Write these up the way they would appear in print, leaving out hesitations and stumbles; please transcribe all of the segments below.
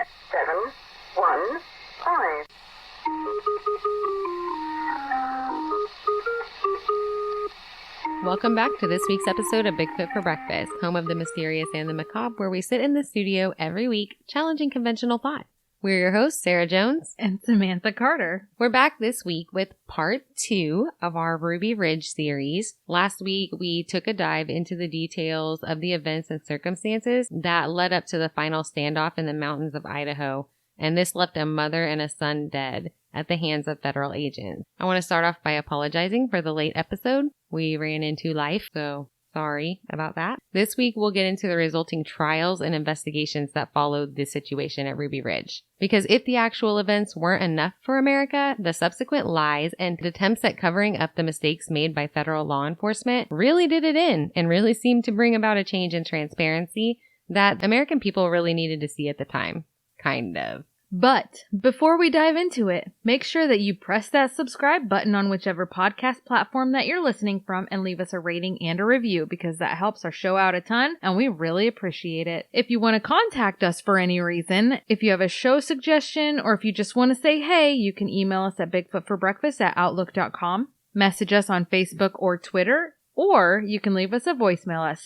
9715. Welcome back to this week's episode of Bigfoot for Breakfast, home of the mysterious and the macabre, where we sit in the studio every week challenging conventional thought. We're your hosts, Sarah Jones and Samantha Carter. We're back this week with part 2 of our Ruby Ridge series. Last week, we took a dive into the details of the events and circumstances that led up to the final standoff in the mountains of Idaho, and this left a mother and a son dead at the hands of federal agents. I want to start off by apologizing for the late episode. We ran into life, so sorry about that. This week, we'll get into the resulting trials and investigations that followed this situation at Ruby Ridge. Because if the actual events weren't enough for America, the subsequent lies and attempts at covering up the mistakes made by federal law enforcement really did it in and really seemed to bring about a change in transparency that American people really needed to see at the time. Kind of. But before we dive into it, make sure that you press that subscribe button on whichever podcast platform that you're listening from and leave us a rating and a review because that helps our show out a ton and we really appreciate it. If you want to contact us for any reason, if you have a show suggestion or if you just want to say hey, you can email us at bigfootforbreakfast@outlook.com, message us on Facebook or Twitter, or you can leave us a voicemail at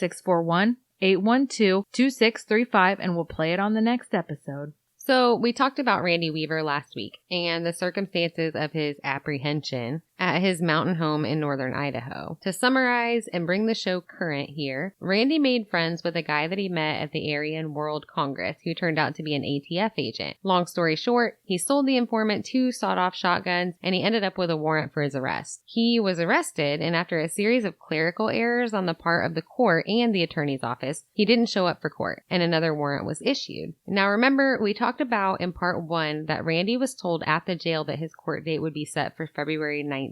641-812-2635 and we'll play it on the next episode. So we talked about Randy Weaver last week and the circumstances of his apprehension at his mountain home in northern Idaho. To summarize and bring the show current here, Randy made friends with a guy that he met at the Aryan World Congress who turned out to be an ATF agent. Long story short, he sold the informant 2 sawed-off shotguns and he ended up with a warrant for his arrest. He was arrested, and after a series of clerical errors on the part of the court and the attorney's office, he didn't show up for court and another warrant was issued. Now remember, we talked about in part 1 that Randy was told at the jail that his court date would be set for February 19th.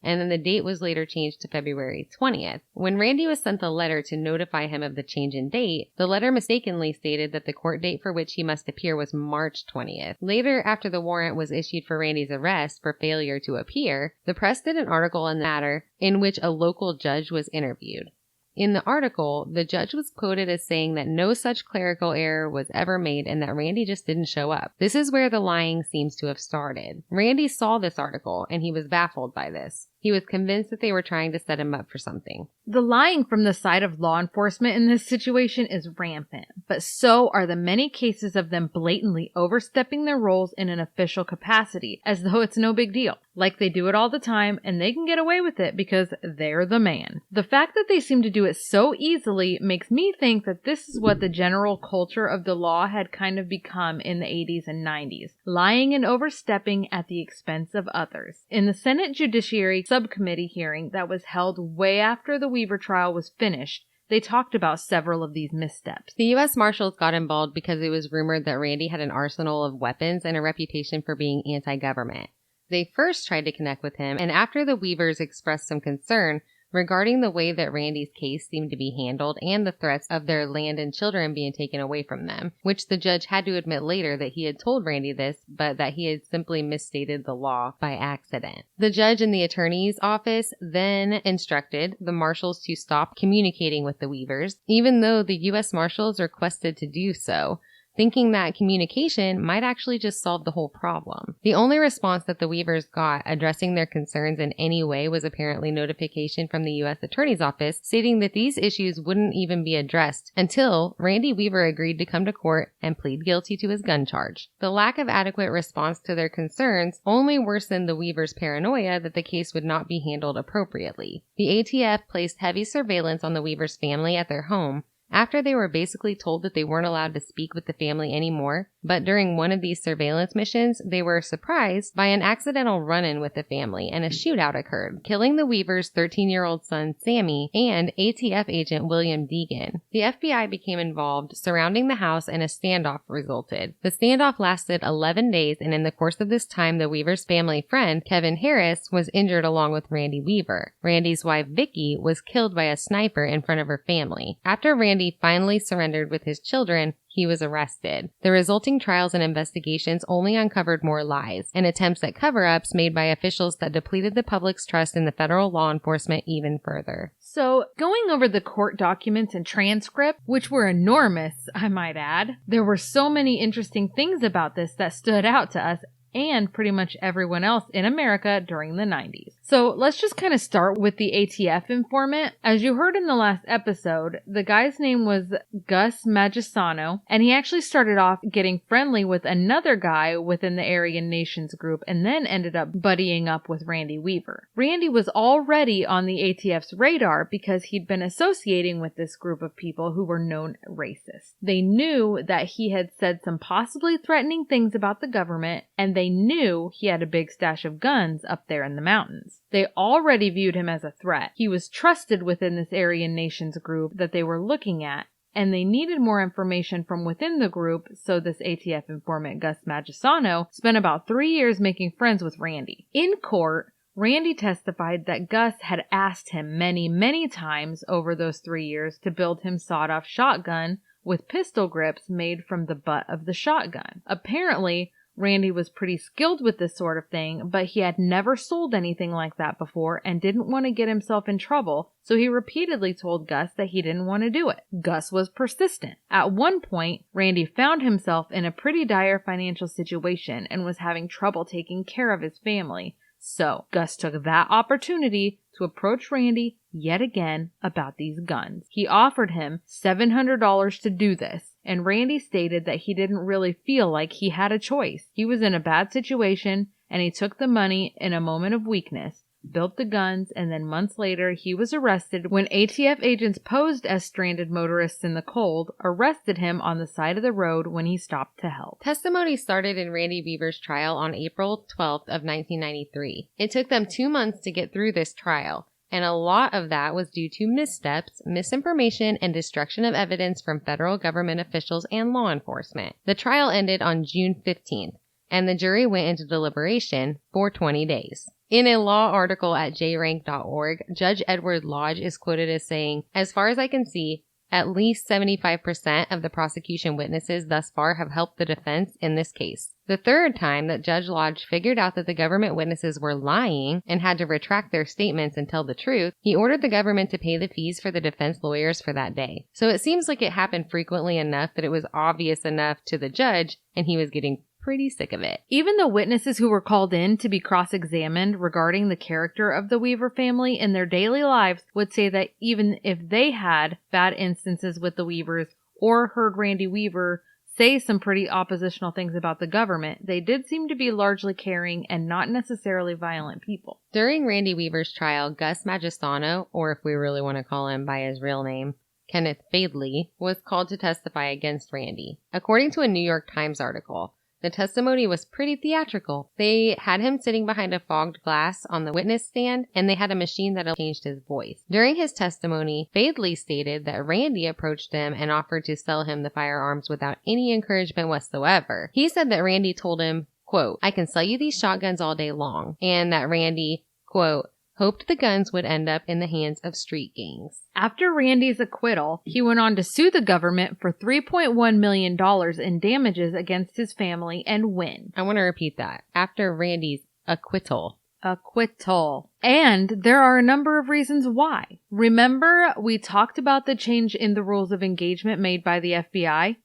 And then the date was later changed to February 20th. When Randy was sent the letter to notify him of the change in date, the letter mistakenly stated that the court date for which he must appear was March 20th. Later, after the warrant was issued for Randy's arrest for failure to appear, the press did an article on the matter in which a local judge was interviewed. In the article, the judge was quoted as saying that no such clerical error was ever made and that Randy just didn't show up. This is where the lying seems to have started. Randy saw this article and he was baffled by this. He was convinced that they were trying to set him up for something. The lying from the side of law enforcement in this situation is rampant, but so are the many cases of them blatantly overstepping their roles in an official capacity, as though it's no big deal. Like they do it all the time, and they can get away with it because they're the man. The fact that they seem to do it so easily makes me think that this is what the general culture of the law had kind of become in the 80s and 90s. Lying and overstepping at the expense of others. In the Senate Judiciary Subcommittee hearing that was held way after the Weaver trial was finished, they talked about several of these missteps. The U.S. Marshals got involved because it was rumored that Randy had an arsenal of weapons and a reputation for being anti-government. They first tried to connect with him, and after the Weavers expressed some concern regarding the way that Randy's case seemed to be handled and the threats of their land and children being taken away from them, which the judge had to admit later that he had told Randy this, but that he had simply misstated the law by accident. The judge in the attorney's office then instructed the marshals to stop communicating with the Weavers, even though the U.S. Marshals requested to do so, thinking that communication might actually just solve the whole problem. The only response that the Weavers got addressing their concerns in any way was apparently notification from the U.S. Attorney's Office stating that these issues wouldn't even be addressed until Randy Weaver agreed to come to court and plead guilty to his gun charge. The lack of adequate response to their concerns only worsened the Weavers' paranoia that the case would not be handled appropriately. The ATF placed heavy surveillance on the Weavers' family at their home, after they were basically told that they weren't allowed to speak with the family anymore. But during one of these surveillance missions, they were surprised by an accidental run-in with the family, and a shootout occurred, killing the Weavers' 13-year-old son, Sammy, and ATF agent William Deegan. The FBI became involved, surrounding the house, and a standoff resulted. The standoff lasted 11 days, and in the course of this time, the Weavers' family friend, Kevin Harris, was injured along with Randy Weaver. Randy's wife, Vicky, was killed by a sniper in front of her family. After Randy finally surrendered with his children, he was arrested. The resulting trials and investigations only uncovered more lies and attempts at cover-ups made by officials that depleted the public's trust in the federal law enforcement even further. So, going over the court documents and transcript, which were enormous, I might add, there were so many interesting things about this that stood out to us and pretty much everyone else in America during the 90s. So let's just kind of start with the ATF informant. As you heard in the last episode, the guy's name was Gus Magisano, and he actually started off getting friendly with another guy within the Aryan Nations group and then ended up buddying up with Randy Weaver. Randy was already on the ATF's radar because he'd been associating with this group of people who were known racists. They knew that he had said some possibly threatening things about the government, and they knew he had a big stash of guns up there in the mountains. They already viewed him as a threat. He was trusted within this Aryan Nations group that they were looking at, and they needed more information from within the group, so this ATF informant, Gus Magisano, spent about 3 years making friends with Randy. In court, Randy testified that Gus had asked him many times over those 3 years to build him sawed-off shotgun with pistol grips made from the butt of the shotgun. Apparently, Randy was pretty skilled with this sort of thing, but he had never sold anything like that before and didn't want to get himself in trouble, so he repeatedly told Gus that he didn't want to do it. Gus was persistent. At one point, Randy found himself in a pretty dire financial situation and was having trouble taking care of his family. So, Gus took that opportunity to approach Randy yet again about these guns. He offered him $700 to do this, and Randy stated that he didn't really feel like he had a choice. He was in a bad situation, and he took the money in a moment of weakness, built the guns, and then months later he was arrested when ATF agents posed as stranded motorists in the cold, arrested him on the side of the road when he stopped to help. Testimony started in Randy Weaver's trial on April 12th of 1993. It took them 2 months to get through this trial, and a lot of that was due to missteps, misinformation, and destruction of evidence from federal government officials and law enforcement. The trial ended on June 15th, and the jury went into deliberation for 20 days. In a law article at jrank.org, Judge Edward Lodge is quoted as saying, "As far as I can see, at least 75% of the prosecution witnesses thus far have helped the defense in this case." The third time that Judge Lodge figured out that the government witnesses were lying and had to retract their statements and tell the truth, he ordered the government to pay the fees for the defense lawyers for that day. So it seems like it happened frequently enough that it was obvious enough to the judge, and he was getting pretty sick of it. Even the witnesses who were called in to be cross-examined regarding the character of the Weaver family in their daily lives would say that even if they had bad instances with the Weavers or heard Randy Weaver say some pretty oppositional things about the government, they did seem to be largely caring and not necessarily violent people. During Randy Weaver's trial, Gus Magisano, or if we really want to call him by his real name, Kenneth Fadley, was called to testify against Randy. According to a New York Times article, the testimony was pretty theatrical. They had him sitting behind a fogged glass on the witness stand, and they had a machine that changed his voice. During his testimony, Fadley stated that Randy approached him and offered to sell him the firearms without any encouragement whatsoever. He said that Randy told him, quote, "I can sell you these shotguns all day long," and that Randy, quote, hoped the guns would end up in the hands of street gangs. After Randy's acquittal, he went on to sue the government for $3.1 million in damages against his family and win. I want to repeat that. After Randy's acquittal. Acquittal. And there are a number of reasons why. Remember, we talked about the change in the rules of engagement made by the FBI?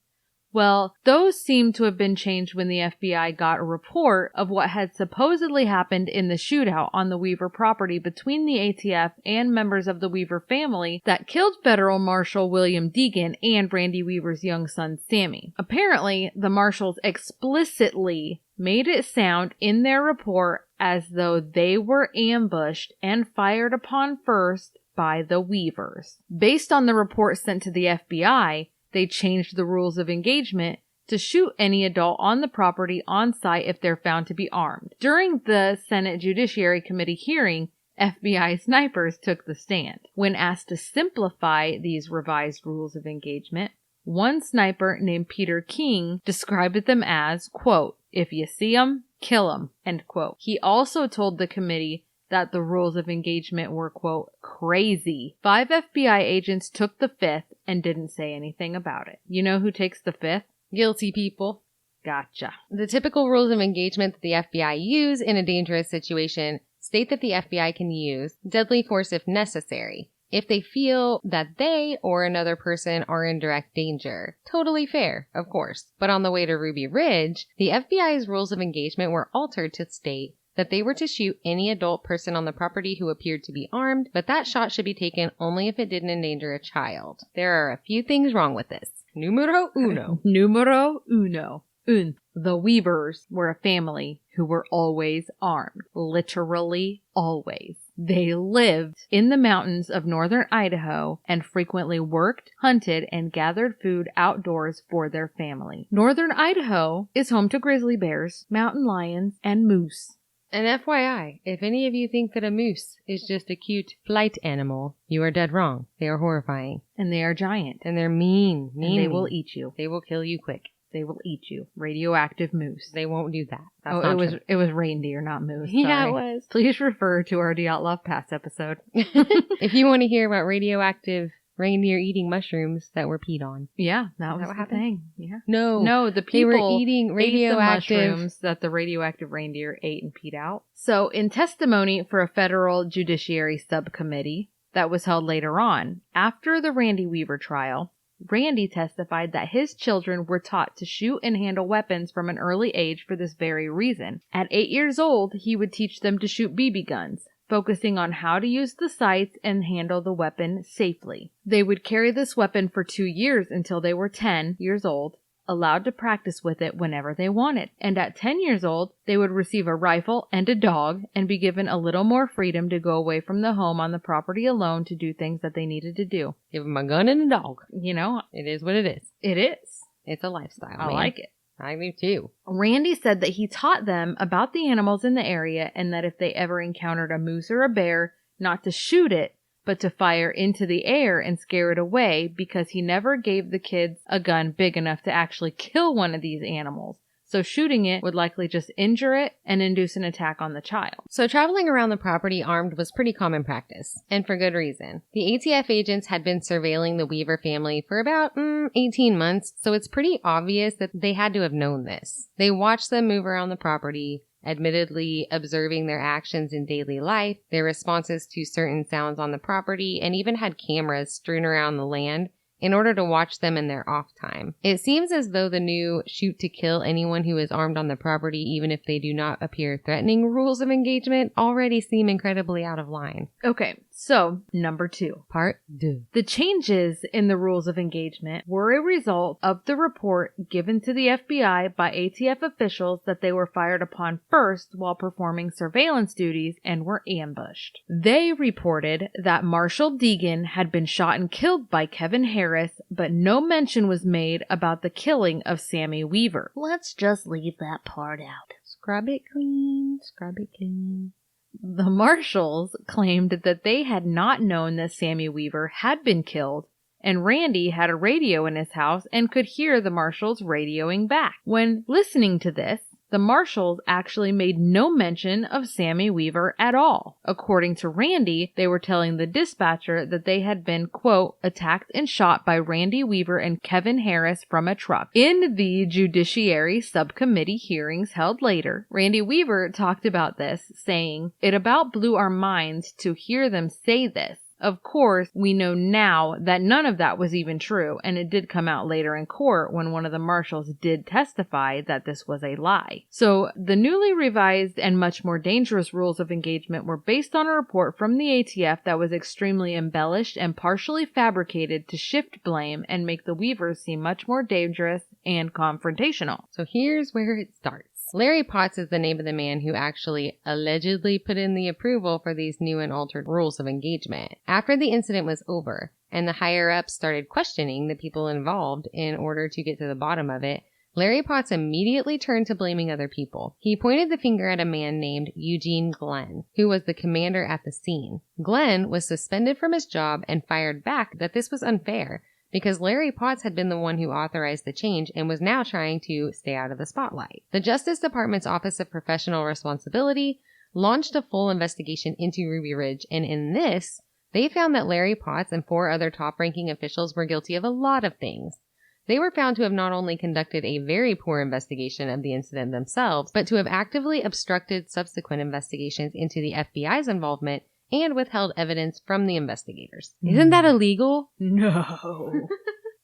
Well, those seem to have been changed when the FBI got a report of what had supposedly happened in the shootout on the Weaver property between the ATF and members of the Weaver family that killed Federal Marshal William Deegan and Randy Weaver's young son, Sammy. Apparently, the marshals explicitly made it sound in their report as though they were ambushed and fired upon first by the Weavers. Based on the report sent to the FBI, they changed the rules of engagement to shoot any adult on the property on site if they're found to be armed. During the Senate Judiciary Committee hearing, FBI snipers took the stand. When asked to simplify these revised rules of engagement, one sniper named Peter King described them as, quote, "If you see 'em, kill 'em," end quote. He also told the committee that the rules of engagement were, quote, "crazy." 5 FBI agents took the 5th and didn't say anything about it. You know who takes the 5th? Guilty people. Gotcha. The typical rules of engagement that the FBI use in a dangerous situation state that the FBI can use deadly force if necessary. if they feel that they or another person are in direct danger. Totally fair, of course. But on the way to Ruby Ridge, the FBI's rules of engagement were altered to state that they were to shoot any adult person on the property who appeared to be armed, but that shot should be taken only if it didn't endanger a child. There are a few things wrong with this. Numero uno. Numero uno. The Weavers were a family who were always armed. Literally always. They lived in the mountains of northern Idaho and frequently worked, hunted, and gathered food outdoors for their family. Northern Idaho is home to grizzly bears, mountain lions, and moose. And FYI, if any of you think that a moose is just a cute flight animal, you are dead wrong. They are horrifying. And they are giant. And they're mean. And they will eat you. They will kill you quick. They will eat you. Radioactive moose. They won't do that. That's it was true. It was reindeer, not moose. Sorry. Yeah, it was. Please refer to our Do Not Love Past episode. If you want to hear about radioactive reindeer eating mushrooms that were peed on. Yeah, that was the thing. Yeah. No, the people they were eating radioactive ate the mushrooms that the radioactive reindeer ate and peed out. So, in testimony for a federal judiciary subcommittee that was held later on, after the Randy Weaver trial, Randy testified that his children were taught to shoot and handle weapons from an early age for this very reason. At 8 years old, he would teach them to shoot BB guns, focusing on how to use the sights and handle the weapon safely. They would carry this weapon for 2 years until they were 10 years old, allowed to practice with it whenever they wanted. And at 10 years old, they would receive a rifle and a dog and be given a little more freedom to go away from the home on the property alone to do things that they needed to do. Give them a gun and a dog. You know, it is what it is. It is. It's a lifestyle. I like it. I do too. Randy said that he taught them about the animals in the area and that if they ever encountered a moose or a bear, not to shoot it, but to fire into the air and scare it away because he never gave the kids a gun big enough to actually kill one of these animals. So shooting it would likely just injure it and induce an attack on the child. So traveling around the property armed was pretty common practice, and for good reason. The ATF agents had been surveilling the Weaver family for about 18 months, so it's pretty obvious that they had to have known this. They watched them move around the property, admittedly observing their actions in daily life, their responses to certain sounds on the property, and even had cameras strewn around the land in order to watch them in their off time. It seems as though the new shoot to kill anyone who is armed on the property even if they do not appear threatening rules of engagement already seem incredibly out of line. Okay, so number 2. Part 2. The changes in the rules of engagement were a result of the report given to the FBI by ATF officials that they were fired upon first while performing surveillance duties and were ambushed. They reported that Marshall Deegan had been shot and killed by Kevin Harris, but no mention was made about the killing of Sammy Weaver. Let's just leave that part out. Scrub it clean, scrub it clean. The Marshalls claimed that they had not known that Sammy Weaver had been killed, and Randy had a radio in his house and could hear the Marshalls radioing back. When listening to this, the Marshalls actually made no mention of Sammy Weaver at all. According to Randy, they were telling the dispatcher that they had been, quote, attacked and shot by Randy Weaver and Kevin Harris from a truck. In the Judiciary Subcommittee hearings held later, Randy Weaver talked about this, saying, "It about blew our minds to hear them say this. Of course, we know now that none of that was even true, and it did come out later in court when one of the marshals did testify that this was a lie." So, the newly revised and much more dangerous rules of engagement were based on a report from the ATF that was extremely embellished and partially fabricated to shift blame and make the Weavers seem much more dangerous and confrontational. So here's where it starts. Larry Potts is the name of the man who actually allegedly put in the approval for these new and altered rules of engagement. After the incident was over and the higher-ups started questioning the people involved in order to get to the bottom of it, Larry Potts immediately turned to blaming other people. He pointed the finger at a man named Eugene Glenn, who was the commander at the scene. Glenn was suspended from his job and fired back that this was unfair, because Larry Potts had been the one who authorized the change and was now trying to stay out of the spotlight. The Justice Department's Office of Professional Responsibility launched a full investigation into Ruby Ridge, and in this, they found that Larry Potts and 4 other top-ranking officials were guilty of a lot of things. They were found to have not only conducted a very poor investigation of the incident themselves, but to have actively obstructed subsequent investigations into the FBI's involvement and withheld evidence from the investigators. Isn't that illegal? No.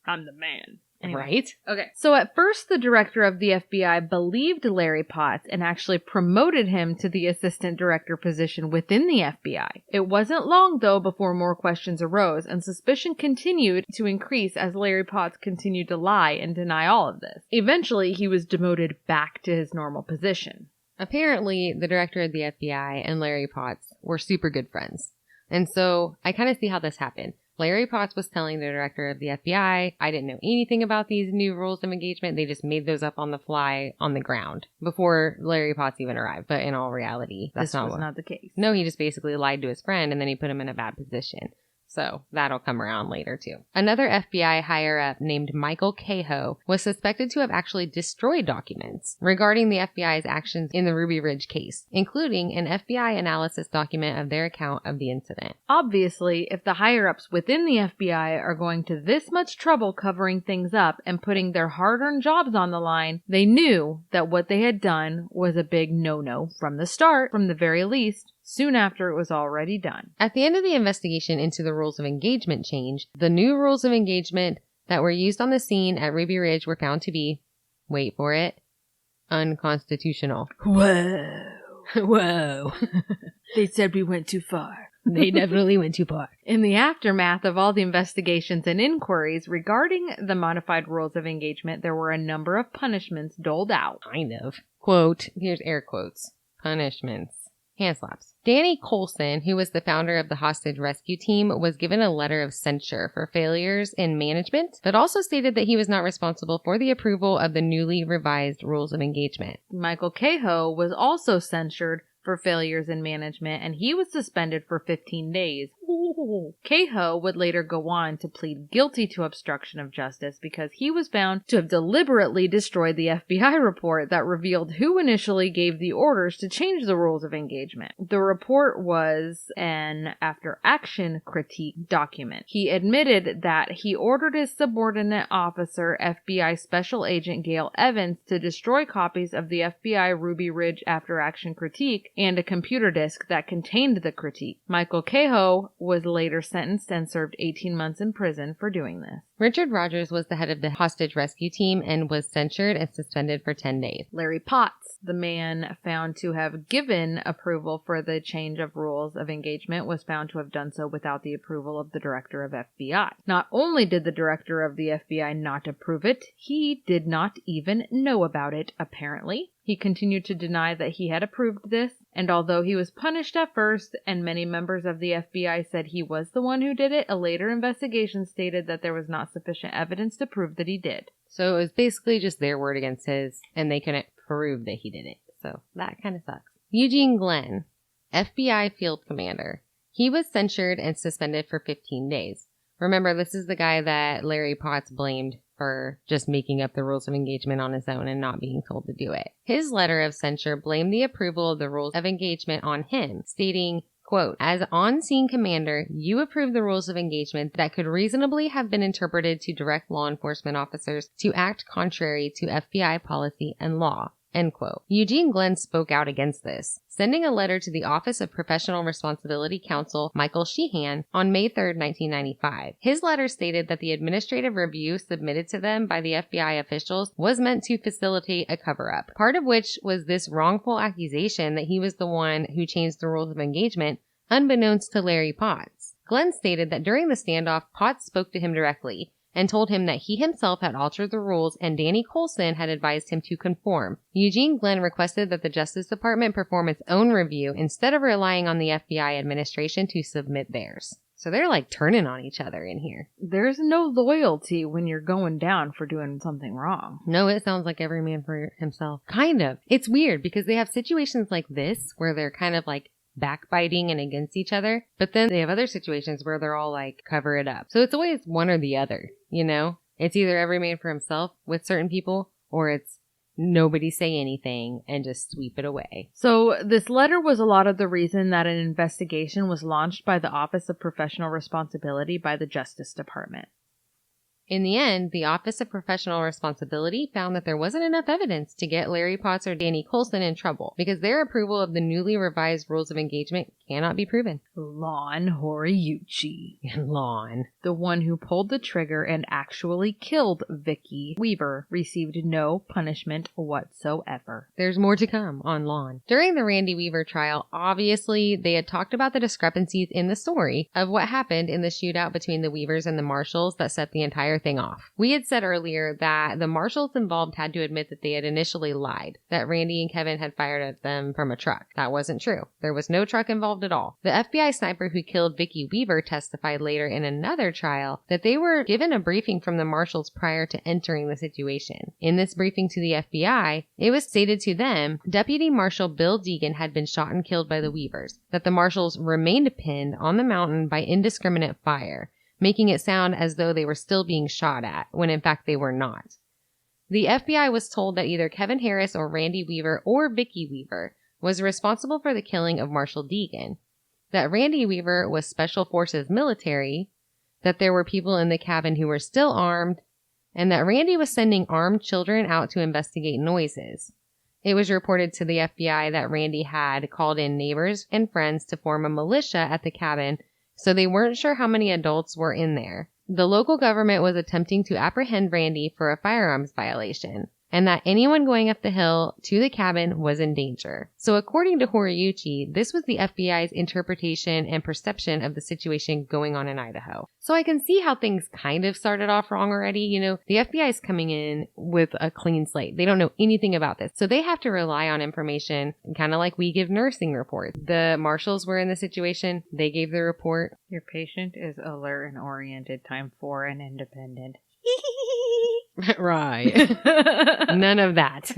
I'm the man. Anyway. Right? Okay. So at first, the director of the FBI believed Larry Potts and actually promoted him to the assistant director position within the FBI. It wasn't long, though, before more questions arose, and suspicion continued to increase as Larry Potts continued to lie and deny all of this. Eventually, he was demoted back to his normal position. Apparently, the director of the FBI and Larry Potts were super good friends. And so I kind of see how this happened. Larry Potts was telling the director of the FBI, I didn't know anything about these new rules of engagement. They just made those up on the fly on the ground before Larry Potts even arrived. But in all reality, that's not the case. No, he just basically lied to his friend and then he put him in a bad position. So that'll come around later too. Another FBI higher-up named Michael Cahoe was suspected to have actually destroyed documents regarding the FBI's actions in the Ruby Ridge case, including an FBI analysis document of their account of the incident. Obviously, if the higher-ups within the FBI are going to this much trouble covering things up and putting their hard-earned jobs on the line, they knew that what they had done was a big no-no from the start, from the very least, soon after it was already done. At the end of the investigation into the rules of engagement change, the new rules of engagement that were used on the scene at Ruby Ridge were found to be, wait for it, unconstitutional. Whoa. Whoa. They said we went too far. They definitely went too far. In the aftermath of all the investigations and inquiries regarding the modified rules of engagement, there were a number of punishments doled out. Kind of. Quote, here's air quotes, punishments. Hand slaps. Danny Coulson, who was the founder of the hostage rescue team, was given a letter of censure for failures in management, but also stated that he was not responsible for the approval of the newly revised rules of engagement. Michael Cahoe was also censured for failures in management, and he was suspended for 15 days. Ooh. Cahoe would later go on to plead guilty to obstruction of justice because he was found to have deliberately destroyed the FBI report that revealed who initially gave the orders to change the rules of engagement. The report was an after-action critique document. He admitted that he ordered his subordinate officer, FBI Special Agent Gail Evans, to destroy copies of the FBI Ruby Ridge after-action critique and a computer disk that contained the critique. Michael Cahoe was later sentenced and served 18 months in prison for doing this. Richard Rogers was the head of the hostage rescue team and was censured and suspended for 10 days. Larry Potts, the man found to have given approval for the change of rules of engagement, was found to have done so without the approval of the director of FBI. Not only did the director of the FBI not approve it, he did not even know about it, apparently. He continued to deny that he had approved this, and although he was punished at first, and many members of the FBI said he was the one who did it, a later investigation stated that there was not sufficient evidence to prove that he did. So it was basically just their word against his, and they couldn't prove that he did it. So that kind of sucks. Eugene Glenn, FBI field commander. He was censured and suspended for 15 days. Remember, this is the guy that Larry Potts blamed for just making up the rules of engagement on his own and not being told to do it. His letter of censure blamed the approval of the rules of engagement on him, stating, quote, as on-scene commander, you approved the rules of engagement that could reasonably have been interpreted to direct law enforcement officers to act contrary to FBI policy and law. End quote. Eugene Glenn spoke out against this, sending a letter to the Office of Professional Responsibility Counsel Michael Sheehan on May 3, 1995. His letter stated that the administrative review submitted to them by the FBI officials was meant to facilitate a cover-up, part of which was this wrongful accusation that he was the one who changed the rules of engagement, unbeknownst to Larry Potts. Glenn stated that during the standoff, Potts spoke to him directly and told him that he himself had altered the rules and Danny Coulson had advised him to conform. Eugene Glenn requested that the Justice Department perform its own review instead of relying on the FBI administration to submit theirs. So they're like turning on each other in here. There's no loyalty when you're going down for doing something wrong. No, it sounds like every man for himself. Kind of. It's weird because they have situations like this where they're kind of like backbiting and against each other, but then they have other situations where they're all like cover it up. So it's always one or the other, you know? It's either every man for himself with certain people, or it's nobody say anything and just sweep it away. So this letter was a lot of the reason that an investigation was launched by the Office of Professional Responsibility by the Justice Department. In the end, the Office of Professional Responsibility found that there wasn't enough evidence to get Larry Potts or Danny Coulson in trouble because their approval of the newly revised rules of engagement cannot be proven. Lon Horiuchi. Lon. The one who pulled the trigger and actually killed Vicky Weaver received no punishment whatsoever. There's more to come on Lon. During the Randy Weaver trial, obviously, they had talked about the discrepancies in the story of what happened in the shootout between the Weavers and the Marshalls that set the entire thing off. We had said earlier that the Marshalls involved had to admit that they had initially lied, that Randy and Kevin had fired at them from a truck. That wasn't true. There was no truck involved at all. The FBI sniper who killed Vicky Weaver testified later in another trial that they were given a briefing from the Marshalls prior to entering the situation. In this briefing to the FBI, it was stated to them Deputy Marshal Bill Deegan had been shot and killed by the Weavers, that the Marshalls remained pinned on the mountain by indiscriminate fire, making it sound as though they were still being shot at, when in fact they were not. The FBI was told that either Kevin Harris or Randy Weaver or Vicky Weaver was responsible for the killing of Marshal Deegan, that Randy Weaver was Special Forces military, that there were people in the cabin who were still armed, and that Randy was sending armed children out to investigate noises. It was reported to the FBI that Randy had called in neighbors and friends to form a militia at the cabin, so they weren't sure how many adults were in there. The local government was attempting to apprehend Randy for a firearms violation, and that anyone going up the hill to the cabin was in danger. So according to Horiuchi, this was the FBI's interpretation and perception of the situation going on in Idaho. So I can see how things kind of started off wrong already. You know, the FBI is coming in with a clean slate. They don't know anything about this. So they have to rely on information, kind of like we give nursing reports. The Marshalls were in the situation. They gave the report. Your patient is alert and oriented, time 4 and independent. Right. None of that.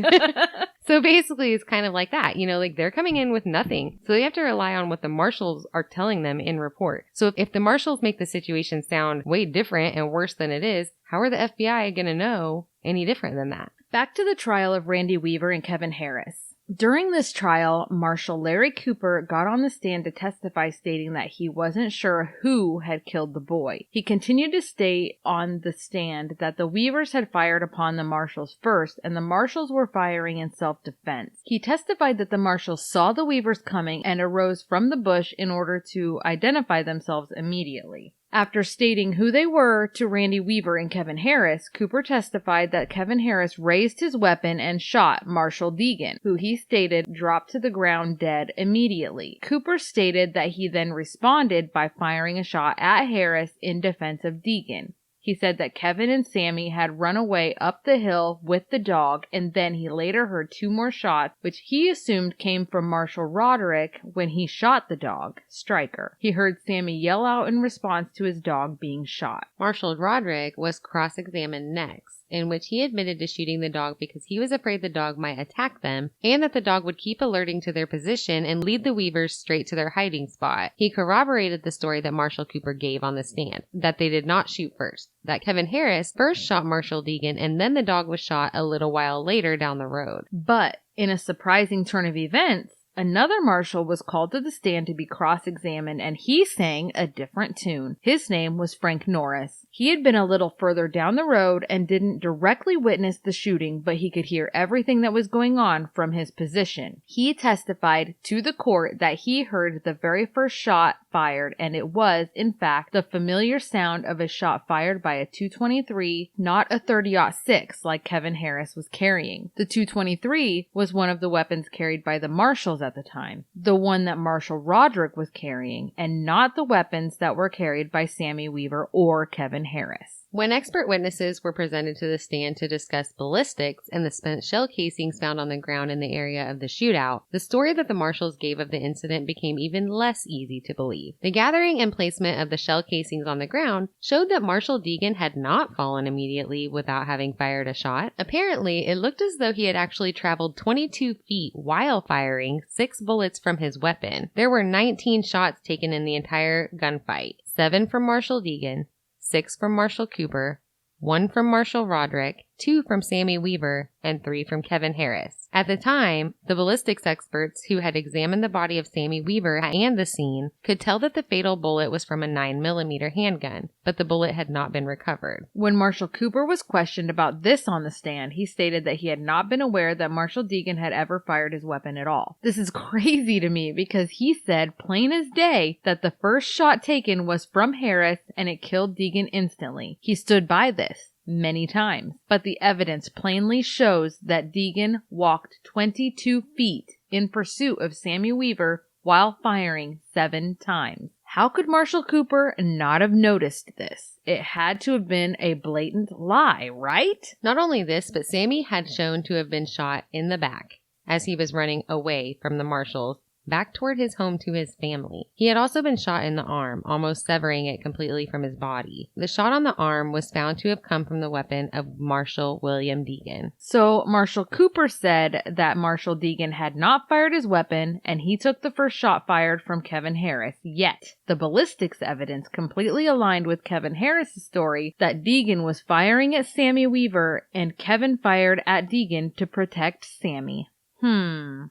So basically, it's kind of like that. You know, like they're coming in with nothing. So they have to rely on what the Marshalls are telling them in report. So if the Marshalls make the situation sound way different and worse than it is, how are the FBI going to know any different than that? Back to the trial of Randy Weaver and Kevin Harris. During this trial, Marshal Larry Cooper got on the stand to testify, stating that he wasn't sure who had killed the boy. He continued to state on the stand that the Weavers had fired upon the Marshalls first, and the Marshalls were firing in self-defense. He testified that the Marshalls saw the Weavers coming and arose from the bush in order to identify themselves immediately. After stating who they were to Randy Weaver and Kevin Harris, Cooper testified that Kevin Harris raised his weapon and shot Marshal Deegan, who he stated dropped to the ground dead immediately. Cooper stated that he then responded by firing a shot at Harris in defense of Deegan. He said that Kevin and Sammy had run away up the hill with the dog, and then he later heard 2 more shots, which he assumed came from Marshal Roderick when he shot the dog, Stryker. He heard Sammy yell out in response to his dog being shot. Marshal Roderick was cross-examined next, in which he admitted to shooting the dog because he was afraid the dog might attack them, and that the dog would keep alerting to their position and lead the Weavers straight to their hiding spot. He corroborated the story that Marshal Cooper gave on the stand, that they did not shoot first, that Kevin Harris first shot Marshal Deegan, and then the dog was shot a little while later down the road. But in a surprising turn of events, another marshal was called to the stand to be cross-examined, and he sang a different tune. His name was Frank Norris. He had been a little further down the road and didn't directly witness the shooting, but he could hear everything that was going on from his position. He testified to the court that he heard the very first shot fired, and it was, in fact, the familiar sound of a shot fired by a .223, not a .30-06 like Kevin Harris was carrying. The .223 was one of the weapons carried by the marshals at the time, the one that Marshal Roderick was carrying, and not the weapons that were carried by Sammy Weaver or Kevin Harris. When expert witnesses were presented to the stand to discuss ballistics and the spent shell casings found on the ground in the area of the shootout, the story that the Marshalls gave of the incident became even less easy to believe. The gathering and placement of the shell casings on the ground showed that Marshal Deegan had not fallen immediately without having fired a shot. Apparently, it looked as though he had actually traveled 22 feet while firing 6 bullets from his weapon. There were 19 shots taken in the entire gunfight, 7 from Marshal Deegan, 6 from Marshal Cooper, 1 from Marshal Roderick, 2 from Sammy Weaver, and 3 from Kevin Harris. At the time, the ballistics experts who had examined the body of Sammy Weaver and the scene could tell that the fatal bullet was from a 9mm handgun, but the bullet had not been recovered. When Marshall Cooper was questioned about this on the stand, he stated that he had not been aware that Marshall Deegan had ever fired his weapon at all. This is crazy to me because he said plain as day that the first shot taken was from Harris and it killed Deegan instantly. He stood by this many times, but the evidence plainly shows that Deegan walked 22 feet in pursuit of Sammy Weaver while firing 7 times. How could Marshall Cooper not have noticed this? It had to have been a blatant lie, right? Not only this, but Sammy had shown to have been shot in the back as he was running away from the marshals back toward his home to his family. He had also been shot in the arm, almost severing it completely from his body. The shot on the arm was found to have come from the weapon of Marshall William Deegan. So Marshall Cooper said that Marshall Deegan had not fired his weapon and he took the first shot fired from Kevin Harris. Yet, the ballistics evidence completely aligned with Kevin Harris' story that Deegan was firing at Sammy Weaver and Kevin fired at Deegan to protect Sammy.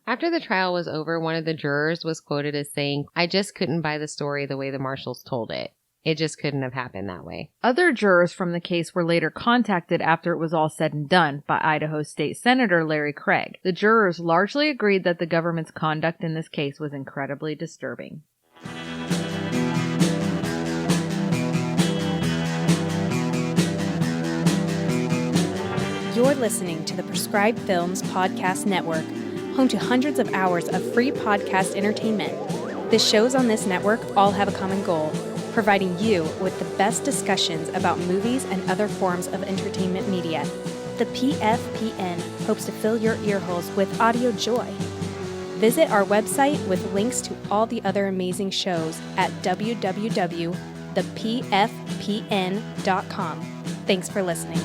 After the trial was over, one of the jurors was quoted as saying, "I just couldn't buy the story the way the marshals told it. It just couldn't have happened that way." Other jurors from the case were later contacted after it was all said and done by Idaho State Senator Larry Craig. The jurors largely agreed that the government's conduct in this case was incredibly disturbing. You're listening to the Prescribed Films Podcast Network, home to hundreds of hours of free podcast entertainment. The shows on this network all have a common goal, providing you with the best discussions about movies and other forms of entertainment media. The PFPN hopes to fill your earholes with audio joy. Visit our website with links to all the other amazing shows at www.thepfpn.com. Thanks for listening.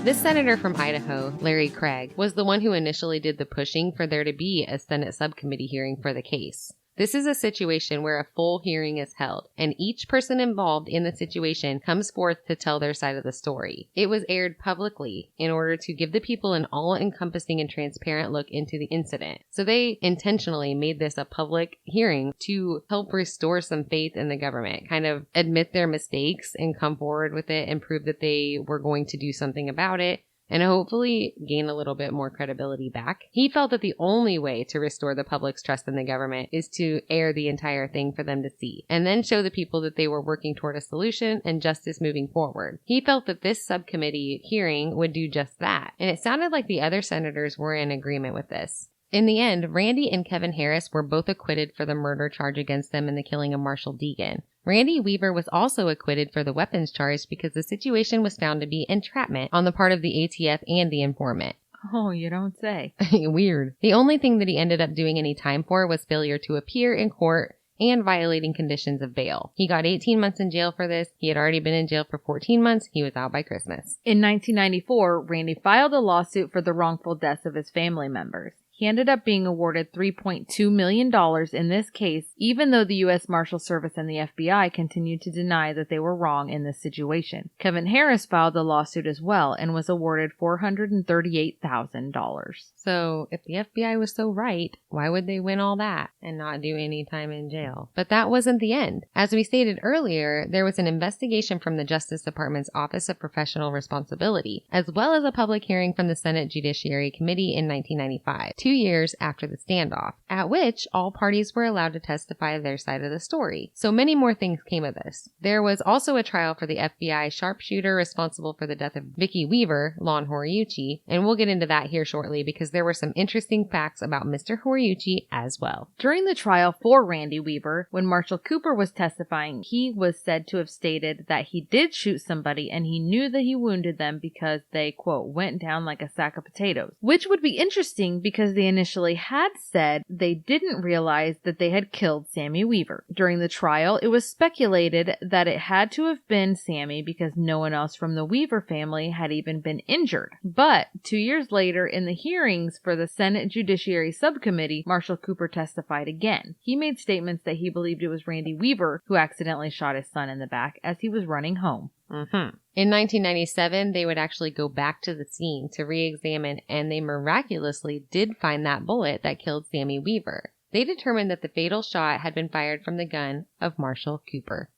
This senator from Idaho, Larry Craig, was the one who initially did the pushing for there to be a Senate subcommittee hearing for the case. This is a situation where a full hearing is held, and each person involved in the situation comes forth to tell their side of the story. It was aired publicly in order to give the people an all-encompassing and transparent look into the incident. So they intentionally made this a public hearing to help restore some faith in the government, kind of admit their mistakes and come forward with it and prove that they were going to do something about it, and hopefully gain a little bit more credibility back. He felt that the only way to restore the public's trust in the government is to air the entire thing for them to see, and then show the people that they were working toward a solution and justice moving forward. He felt that this subcommittee hearing would do just that, and it sounded like the other senators were in agreement with this. In the end, Randy and Kevin Harris were both acquitted for the murder charge against them in the killing of Marshall Deegan. Randy Weaver was also acquitted for the weapons charge because the situation was found to be entrapment on the part of the ATF and the informant. Oh, you don't say. Weird. The only thing that he ended up doing any time for was failure to appear in court and violating conditions of bail. He got 18 months in jail for this. He had already been in jail for 14 months. He was out by Christmas. In 1994, Randy filed a lawsuit for the wrongful deaths of his family members. He ended up being awarded $3.2 million in this case, even though the U.S. Marshal Service and the FBI continued to deny that they were wrong in this situation. Kevin Harris filed a lawsuit as well and was awarded $438,000. So, if the FBI was so right, why would they win all that and not do any time in jail? But that wasn't the end. As we stated earlier, there was an investigation from the Justice Department's Office of Professional Responsibility, as well as a public hearing from the Senate Judiciary Committee in 1995. 2 years after the standoff, at which all parties were allowed to testify their side of the story. So many more things came of this. There was also a trial for the FBI sharpshooter responsible for the death of Vicki Weaver, Lon Horiuchi, and we'll get into that here shortly because there were some interesting facts about Mr. Horiuchi as well. During the trial for Randy Weaver, when Marshall Cooper was testifying, he was said to have stated that he did shoot somebody and he knew that he wounded them because they, quote, went down like a sack of potatoes, which would be interesting because the they initially had said they didn't realize that they had killed Sammy Weaver. During the trial, it was speculated that it had to have been Sammy because no one else from the Weaver family had even been injured. But 2 years later, in the hearings for the Senate Judiciary Subcommittee, Marshall Cooper testified again. He made statements that he believed it was Randy Weaver who accidentally shot his son in the back as he was running home. In 1997, they would actually go back to the scene to re-examine, and they miraculously did find that bullet that killed Sammy Weaver. They determined that the fatal shot had been fired from the gun of Marshall Cooper.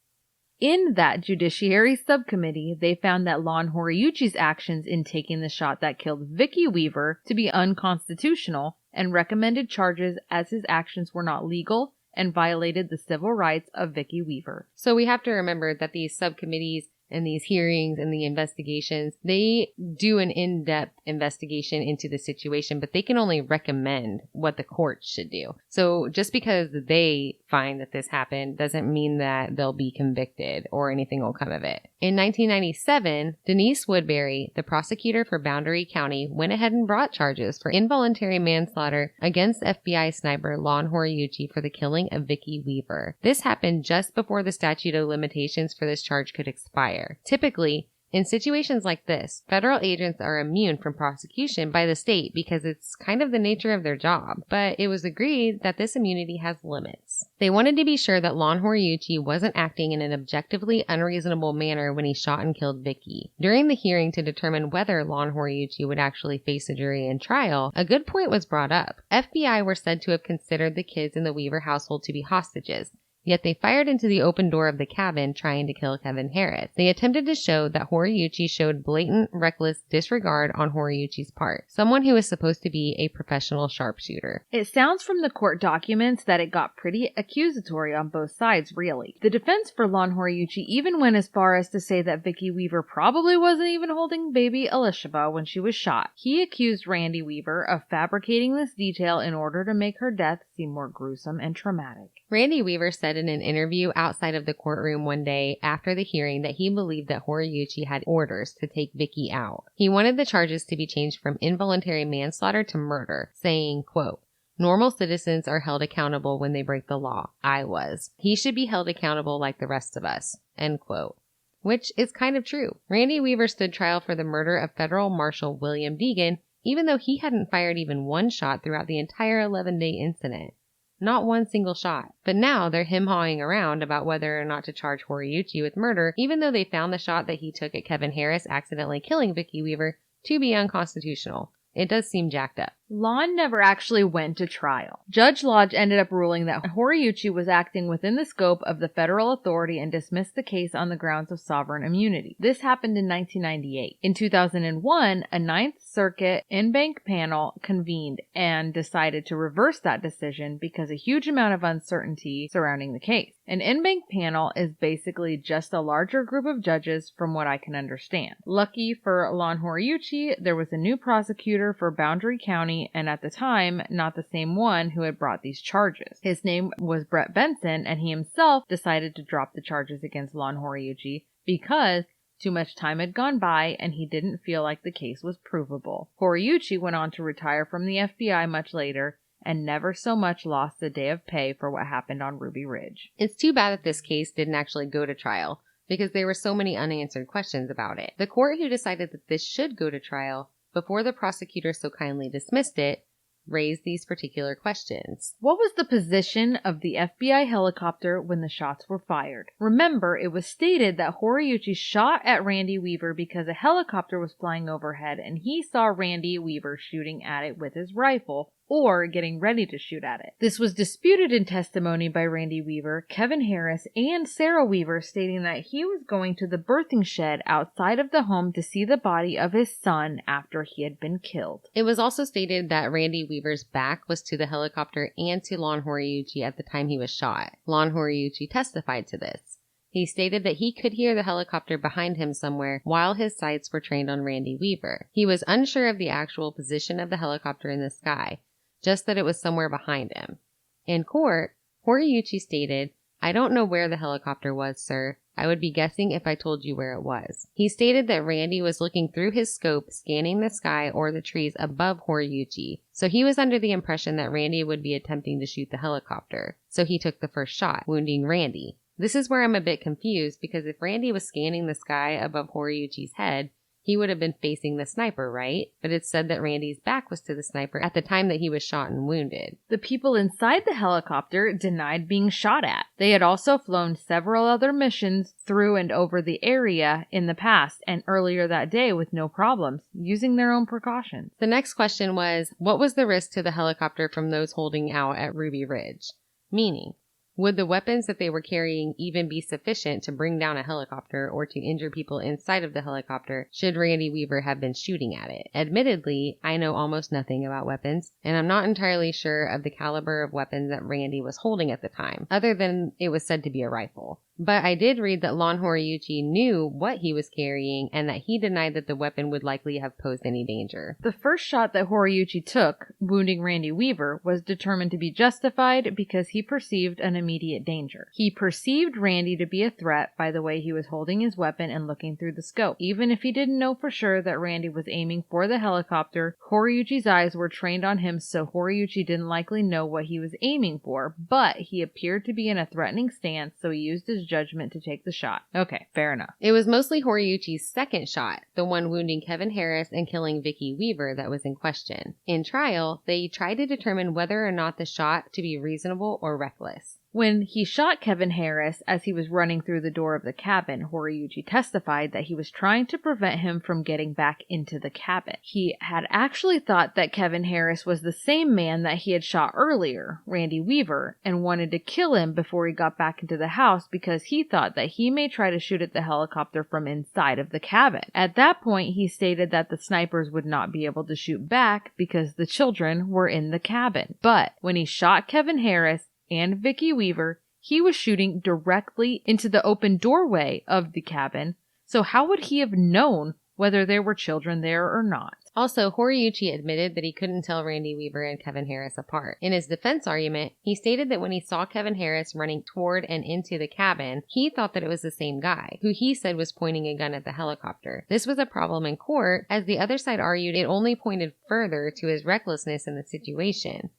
In that Judiciary Subcommittee, they found that Lon Horiuchi's actions in taking the shot that killed Vicki Weaver to be unconstitutional and recommended charges as his actions were not legal and violated the civil rights of Vicki Weaver. So we have to remember that these subcommittees and these hearings and the investigations, they do an in-depth investigation into the situation, but they can only recommend what the court should do. So just because they find that this happened doesn't mean that they'll be convicted or anything will come of it. In 1997, Denise Woodbury, the prosecutor for Boundary County, went ahead and brought charges for involuntary manslaughter against FBI sniper Lon Horiuchi for the killing of Vicki Weaver. This happened just before the statute of limitations for this charge could expire. Typically, in situations like this, federal agents are immune from prosecution by the state because it's kind of the nature of their job, but it was agreed that this immunity has limits. They wanted to be sure that Lon Horiuchi wasn't acting in an objectively unreasonable manner when he shot and killed Vicki. During the hearing to determine whether Lon Horiuchi would actually face a jury in trial, a good point was brought up. FBI were said to have considered the kids in the Weaver household to be hostages. Yet they fired into the open door of the cabin trying to kill Kevin Harris. They attempted to show that Horiuchi showed blatant, reckless disregard on Horiuchi's part, someone who is supposed to be a professional sharpshooter. It sounds from the court documents that it got pretty accusatory on both sides, really. The defense for Lon Horiuchi even went as far as to say that Vicki Weaver probably wasn't even holding baby Elishaba when she was shot. He accused Randy Weaver of fabricating this detail in order to make her death seem more gruesome and traumatic. Randy Weaver said in an interview outside of the courtroom one day after the hearing that he believed that Horiuchi had orders to take Vicki out. He wanted the charges to be changed from involuntary manslaughter to murder, saying, quote, "Normal citizens are held accountable when they break the law. I was. He should be held accountable like the rest of us." End quote. Which is kind of true. Randy Weaver stood trial for the murder of Federal Marshal William Deegan, even though he hadn't fired even one shot throughout the entire 11-day incident. Not one single shot. But now they're him-hawing around about whether or not to charge Horiuchi with murder, even though they found the shot that he took at Kevin Harris accidentally killing Vicki Weaver to be unconstitutional. It does seem jacked up. Lon never actually went to trial. Judge Lodge ended up ruling that Horiuchi was acting within the scope of the federal authority and dismissed the case on the grounds of sovereign immunity. This happened in 1998. In 2001, a Ninth Circuit en-banc panel convened and decided to reverse that decision because a huge amount of uncertainty surrounding the case. An en-banc panel is basically just a larger group of judges from what I can understand. Lucky for Lon Horiuchi, there was a new prosecutor for Boundary County, and at the time, not the same one who had brought these charges. His name was Brett Benson, and he himself decided to drop the charges against Lon Horiuchi because too much time had gone by and he didn't feel like the case was provable. Horiuchi went on to retire from the FBI much later and never so much lost a day of pay for what happened on Ruby Ridge. It's too bad that this case didn't actually go to trial, because there were so many unanswered questions about it. The court who decided that this should go to trial, before the prosecutor so kindly dismissed it, raised these particular questions. What was the position of the FBI helicopter when the shots were fired? Remember, it was stated that Horiuchi shot at Randy Weaver because a helicopter was flying overhead and he saw Randy Weaver shooting at it with his rifle, or getting ready to shoot at it. This was disputed in testimony by Randy Weaver, Kevin Harris, and Sarah Weaver, stating that he was going to the birthing shed outside of the home to see the body of his son after he had been killed. It was also stated that Randy Weaver's back was to the helicopter and to Lon Horiuchi at the time he was shot. Lon Horiuchi testified to this. He stated that he could hear the helicopter behind him somewhere while his sights were trained on Randy Weaver. He was unsure of the actual position of the helicopter in the sky, just that it was somewhere behind him. In court, Horiuchi stated, "I don't know where the helicopter was, sir. I would be guessing if I told you where it was. He stated that Randy was looking through his scope, scanning the sky or the trees above Horiyuchi. So he was under the impression that Randy would be attempting to shoot the helicopter. So he took the first shot, wounding Randy. This is where I'm a bit confused because if Randy was scanning the sky above Horiyuchi's head, he would have been facing the sniper, right? But it's said that Randy's back was to the sniper at the time that he was shot and wounded. The people inside the helicopter denied being shot at. They had also flown several other missions through and over the area in the past and earlier that day with no problems, using their own precautions. The next question was, what was the risk to the helicopter from those holding out at Ruby Ridge? Meaning, would the weapons that they were carrying even be sufficient to bring down a helicopter or to injure people inside of the helicopter should Randy Weaver have been shooting at it? Admittedly, I know almost nothing about weapons, and I'm not entirely sure of the caliber of weapons that Randy was holding at the time, other than it was said to be a rifle. But I did read that Lon Horiyuchi knew what he was carrying and that he denied that the weapon would likely have posed any danger. The first shot that Horiyuchi took, wounding Randy Weaver, was determined to be justified because he perceived an immediate danger. He perceived Randy to be a threat by the way he was holding his weapon and looking through the scope. Even if he didn't know for sure that Randy was aiming for the helicopter, Horiyuchi's eyes were trained on him, so Horiyuchi didn't likely know what he was aiming for, but he appeared to be in a threatening stance, so he used his judgment to take the shot. Okay, fair enough. It was mostly Horiyuchi's second shot, the one wounding Kevin Harris and killing Vicky Weaver, that was in question. In trial, they tried to determine whether or not the shot to be reasonable or reckless. When he shot Kevin Harris as he was running through the door of the cabin, Horiyuchi testified that he was trying to prevent him from getting back into the cabin. He had actually thought that Kevin Harris was the same man that he had shot earlier, Randy Weaver, and wanted to kill him before he got back into the house because he thought that he may try to shoot at the helicopter from inside of the cabin. At that point, he stated that the snipers would not be able to shoot back because the children were in the cabin. But when he shot Kevin Harris and Vicky Weaver, he was shooting directly into the open doorway of the cabin, so how would he have known whether there were children there or not? Also, Horiyuchi admitted that he couldn't tell Randy Weaver and Kevin Harris apart. In his defense argument, he stated that when he saw Kevin Harris running toward and into the cabin, he thought that it was the same guy, who he said was pointing a gun at the helicopter. This was a problem in court, as the other side argued it only pointed further to his recklessness in the situation.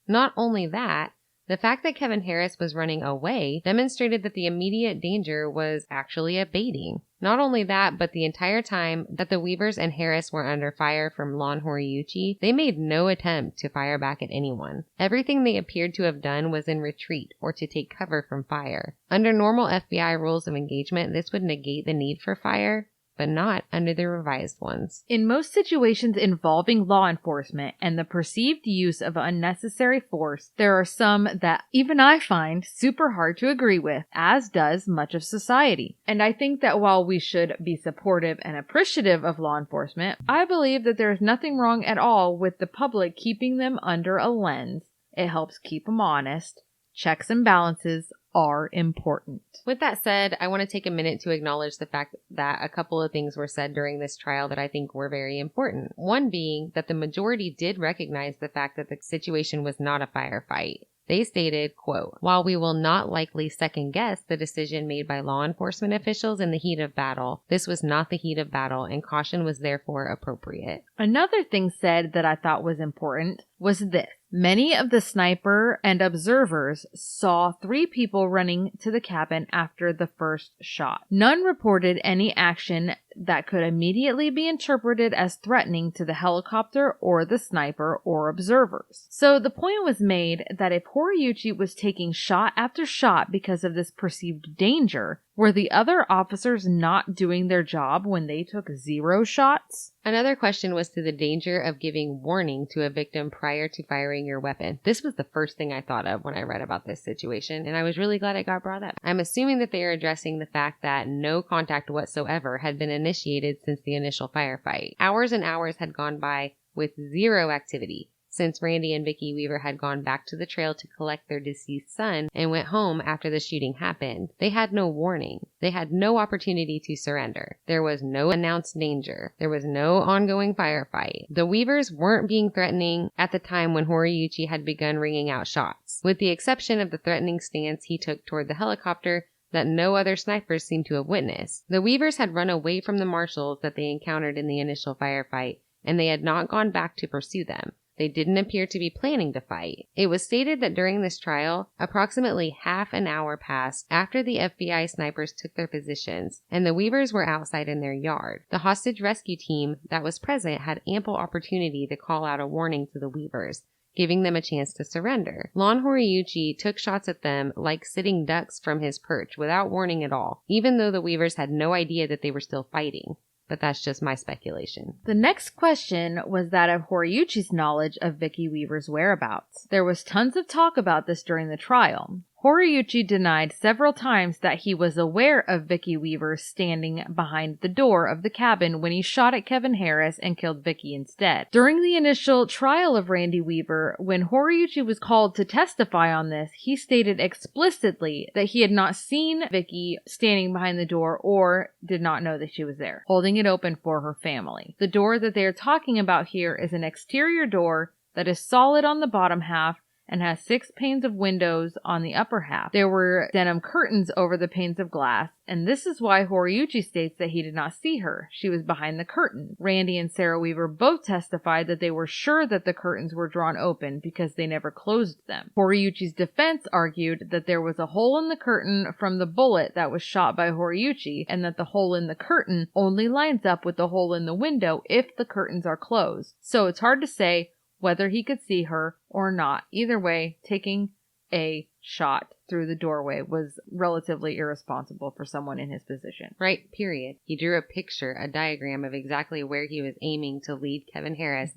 Not only that, the fact that Kevin Harris was running away demonstrated that the immediate danger was actually abating. Not only that, but the entire time that the Weavers and Harris were under fire from Lon Horiyuchi, they made no attempt to fire back at anyone. Everything they appeared to have done was in retreat or to take cover from fire. Under normal FBI rules of engagement, this would negate the need for fire, but not under the revised ones. In most situations involving law enforcement and the perceived use of unnecessary force, there are some that even I find super hard to agree with, as does much of society. And I think that while we should be supportive and appreciative of law enforcement, I believe that there is nothing wrong at all with the public keeping them under a lens. It helps keep them honest. Checks and balances are important. With that said, I want to take a minute to acknowledge the fact that a couple of things were said during this trial that I think were very important. One being that the majority did recognize the fact that the situation was not a firefight. They stated, quote, "While we will not likely second guess the decision made by law enforcement officials in the heat of battle, this was not the heat of battle and caution was therefore appropriate." Another thing said that I thought was important was this. Many of the sniper and observers saw 3 people running to the cabin after the first shot. None reported any action that could immediately be interpreted as threatening to the helicopter or the sniper or observers. So the point was made that if Horiyuchi was taking shot after shot because of this perceived danger, were the other officers not doing their job when they took 0 shots? Another question was to the danger of giving warning to a victim prior to firing your weapon. This was the first thing I thought of when I read about this situation, and I was really glad it got brought up. I'm assuming that they are addressing the fact that no contact whatsoever had been initiated since the initial firefight. Hours and hours had gone by with 0 activity, since Randy and Vicky Weaver had gone back to the trail to collect their deceased son and went home after the shooting happened. They had no warning. They had no opportunity to surrender. There was no announced danger. There was no ongoing firefight. The Weavers weren't being threatening at the time when Horiyuchi had begun ringing out shots. With the exception of the threatening stance he took toward the helicopter, that no other snipers seemed to have witnessed. The Weavers had run away from the marshals that they encountered in the initial firefight, and they had not gone back to pursue them. They didn't appear to be planning to fight. It was stated that during this trial, approximately half an hour passed after the FBI snipers took their positions, and the Weavers were outside in their yard. The hostage rescue team that was present had ample opportunity to call out a warning to the Weavers, giving them a chance to surrender. Lon Horiuchi took shots at them like sitting ducks from his perch without warning at all, even though the Weavers had no idea that they were still fighting. But that's just my speculation. The next question was that of Horiuchi's knowledge of Vicky Weaver's whereabouts. There was tons of talk about this during the trial. Horiuchi denied several times that he was aware of Vicky Weaver standing behind the door of the cabin when he shot at Kevin Harris and killed Vicky instead. During the initial trial of Randy Weaver, when Horiuchi was called to testify on this, he stated explicitly that he had not seen Vicky standing behind the door or did not know that she was there, holding it open for her family. The door that they are talking about here is an exterior door that is solid on the bottom half and has 6 panes of windows on the upper half. There were denim curtains over the panes of glass, and this is why Horiuchi states that he did not see her. She was behind the curtain. Randy and Sarah Weaver both testified that they were sure that the curtains were drawn open because they never closed them. Horiuchi's defense argued that there was a hole in the curtain from the bullet that was shot by Horiuchi, and that the hole in the curtain only lines up with the hole in the window if the curtains are closed. So it's hard to say whether he could see her or not. Either way, taking a shot through the doorway was relatively irresponsible for someone in his position. Right, period. He drew a diagram of exactly where he was aiming to lead Kevin Harris,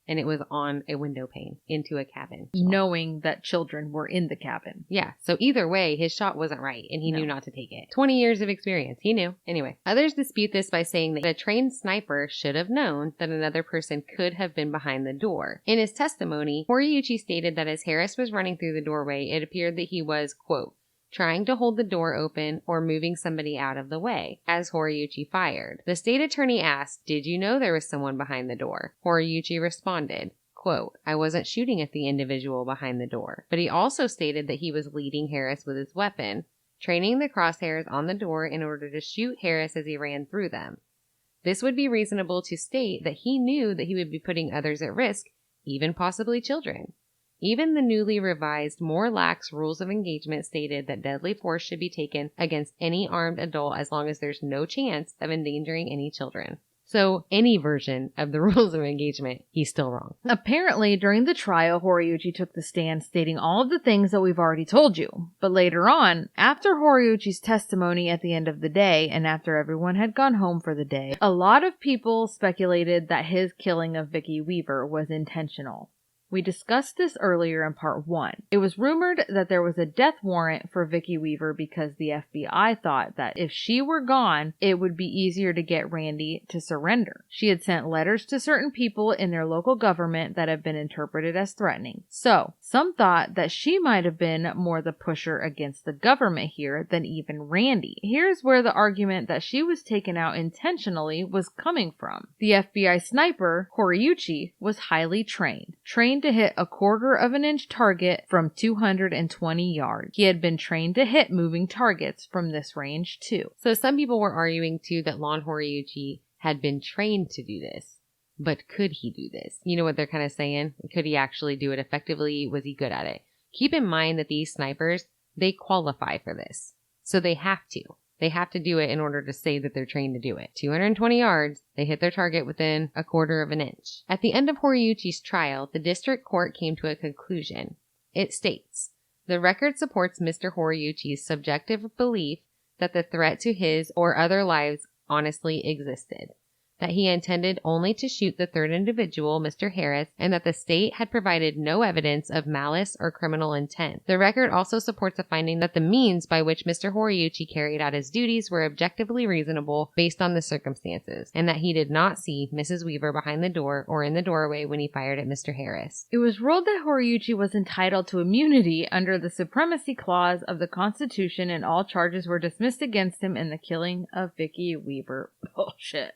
and it was on a window pane into a cabin. Knowing that children were in the cabin. Yeah, so either way, his shot wasn't right, and he knew not to take it. 20 years of experience. He knew. Anyway, others dispute this by saying that a trained sniper should have known that another person could have been behind the door. In his testimony, Horiuchi stated that as Harris was running through the doorway, it appeared that he was, quote, trying to hold the door open or moving somebody out of the way, as Horiuchi fired. The state attorney asked, "Did you know there was someone behind the door?" Horiuchi responded, quote, "I wasn't shooting at the individual behind the door." But he also stated that he was leading Harris with his weapon, training the crosshairs on the door in order to shoot Harris as he ran through them. This would be reasonable to state that he knew that he would be putting others at risk, even possibly children. Even the newly revised, more lax rules of engagement stated that deadly force should be taken against any armed adult as long as there's no chance of endangering any children. So any version of the rules of engagement, he's still wrong. Apparently, during the trial, Horiuchi took the stand stating all of the things that we've already told you. But later on, after Horiuchi's testimony at the end of the day, and after everyone had gone home for the day, a lot of people speculated that his killing of Vicky Weaver was intentional. We discussed this earlier in part 1. It was rumored that there was a death warrant for Vicky Weaver because the FBI thought that if she were gone, it would be easier to get Randy to surrender. She had sent letters to certain people in their local government that have been interpreted as threatening. So, some thought that she might have been more the pusher against the government here than even Randy. Here's where the argument that she was taken out intentionally was coming from. The FBI sniper, Horiuchi, was highly trained to hit a 1/4 of an inch target from 220 yards. He had been trained to hit moving targets from this range too. So some people were arguing too that Lon Horiuchi had been trained to do this. But could he do this? You know what they're kind of saying? Could he actually do it effectively? Was he good at it? Keep in mind that these snipers, they qualify for this. So they have to. They have to do it in order to say that they're trained to do it. 220 yards, they hit their target within a 1/4 of an inch. At the end of Horiuchi's trial, the district court came to a conclusion. It states, "The record supports Mr. Horiuchi's subjective belief that the threat to his or other lives honestly existed, that he intended only to shoot the third individual, Mr. Harris, and that the state had provided no evidence of malice or criminal intent. The record also supports a finding that the means by which Mr. Horiuchi carried out his duties were objectively reasonable based on the circumstances, and that he did not see Mrs. Weaver behind the door or in the doorway when he fired at Mr. Harris." It was ruled that Horiuchi was entitled to immunity under the Supremacy Clause of the Constitution, and all charges were dismissed against him in the killing of Vicky Weaver. Bullshit.